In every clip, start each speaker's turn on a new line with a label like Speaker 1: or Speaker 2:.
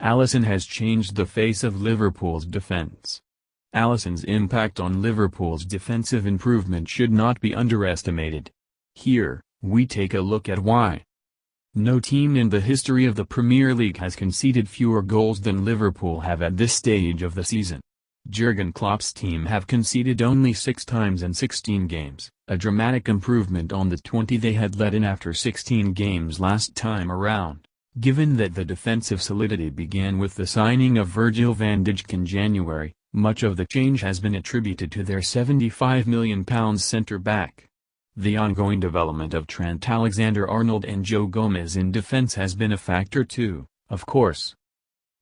Speaker 1: Alisson has changed the face of Liverpool's defence. Alisson's impact on Liverpool's defensive improvement should not be underestimated. Here, we take a look at why. No team in the history of the Premier League has conceded fewer goals than Liverpool have at this stage of the season. Jurgen Klopp's team have conceded only 6 times in 16 games, a dramatic improvement on the 20 they had let in after 16 games last time around. Given that the defensive solidity began with the signing of Virgil van Dijk in January, much of the change has been attributed to their £75 million centre-back. The ongoing development of Trent Alexander-Arnold and Joe Gomez in defence has been a factor too, of course.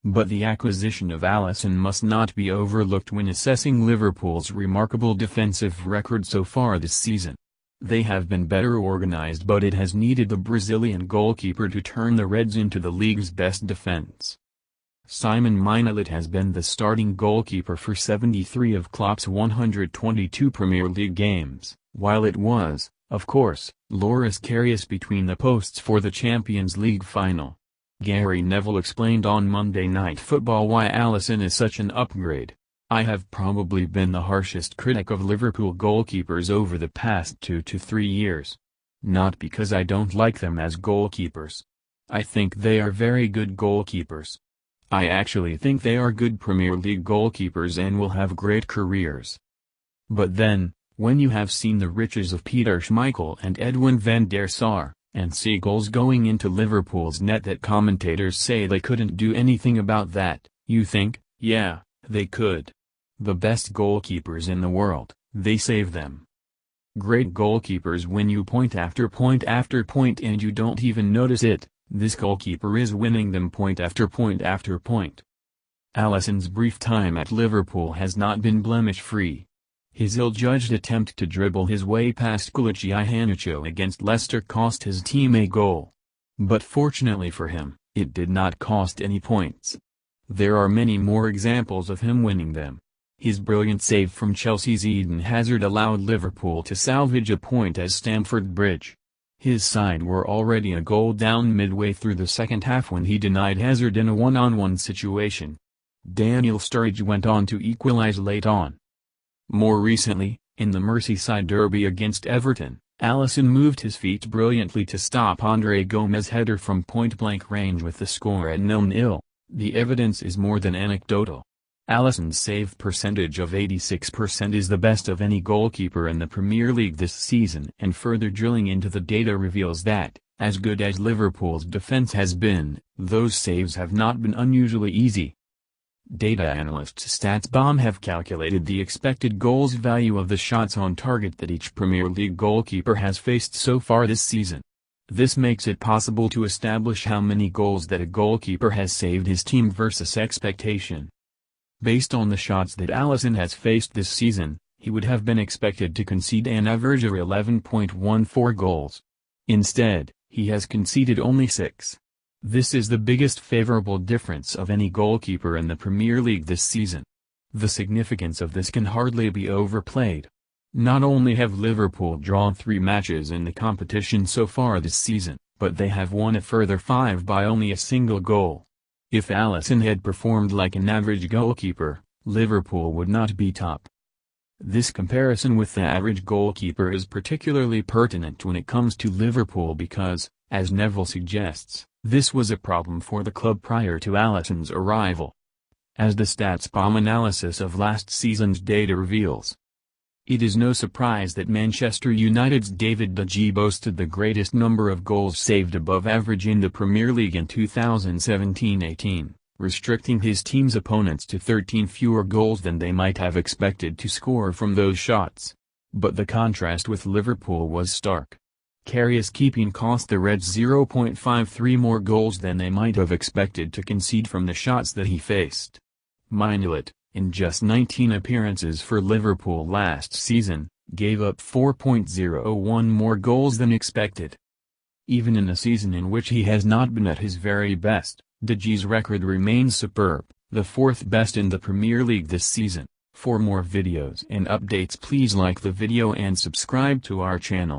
Speaker 1: But the acquisition of Alisson must not be overlooked when assessing Liverpool's remarkable defensive record so far this season. They have been better organised, but it has needed the Brazilian goalkeeper to turn the Reds into the league's best defence. Simon Mignolet has been the starting goalkeeper for 73 of Klopp's 122 Premier League games, while it was, of course, Loris Karius between the posts for the Champions League final. Gary Neville explained on Monday Night Football why Alisson is such an upgrade. "I have probably been the harshest critic of Liverpool goalkeepers over the past 2 to 3 years. Not because I don't like them as goalkeepers. I think they are very good goalkeepers. I actually think they are good Premier League goalkeepers and will have great careers. But then, when you have seen the riches of Peter Schmeichel and Edwin van der Sar, and see goals going into Liverpool's net that commentators say they couldn't do anything about that, you think, yeah, they could. The best goalkeepers in the world, they save them. Great goalkeepers win you point after point after point and you don't even notice it. This goalkeeper is winning them point after point after point." Alisson's brief time at Liverpool has not been blemish-free. His ill-judged attempt to dribble his way past Kelechi Iheanacho against Leicester cost his team a goal. But fortunately for him, it did not cost any points. There are many more examples of him winning them. His brilliant save from Chelsea's Eden Hazard allowed Liverpool to salvage a point at Stamford Bridge. His side were already a goal down midway through the second half when he denied Hazard in a one-on-one situation. Daniel Sturridge went on to equalise late on. More recently, in the Merseyside derby against Everton, Alisson moved his feet brilliantly to stop Andre Gomez's header from point-blank range with the score at 0-0. The evidence is more than anecdotal. Alisson's save percentage of 86% is the best of any goalkeeper in the Premier League this season, and further drilling into the data reveals that, as good as Liverpool's defence has been, those saves have not been unusually easy. Data analysts StatsBomb have calculated the expected goals value of the shots on target that each Premier League goalkeeper has faced so far this season. This makes it possible to establish how many goals that a goalkeeper has saved his team versus expectation. Based on the shots that Alisson has faced this season, he would have been expected to concede an average of 11.14 goals. Instead, he has conceded only 6. This is the biggest favourable difference of any goalkeeper in the Premier League this season. The significance of this can hardly be overplayed. Not only have Liverpool drawn 3 matches in the competition so far this season, but they have won a further 5 by only a single goal. If Alisson had performed like an average goalkeeper, Liverpool would not be top. This comparison with the average goalkeeper is particularly pertinent when it comes to Liverpool because, as Neville suggests, this was a problem for the club prior to Alisson's arrival. As the StatsBomb analysis of last season's data reveals, it is no surprise that Manchester United's David De Gea boasted the greatest number of goals saved above average in the Premier League in 2017-18, restricting his team's opponents to 13 fewer goals than they might have expected to score from those shots. But the contrast with Liverpool was stark. Karius keeping cost the Reds 0.53 more goals than they might have expected to concede from the shots that he faced. Mignolet, in just 19 appearances for Liverpool last season, gave up 4.01 more goals than expected. Even in a season in which he has not been at his very best, De Gea's record remains superb, the 4th best in the Premier League this season. For more videos and updates please like the video and subscribe to our channel.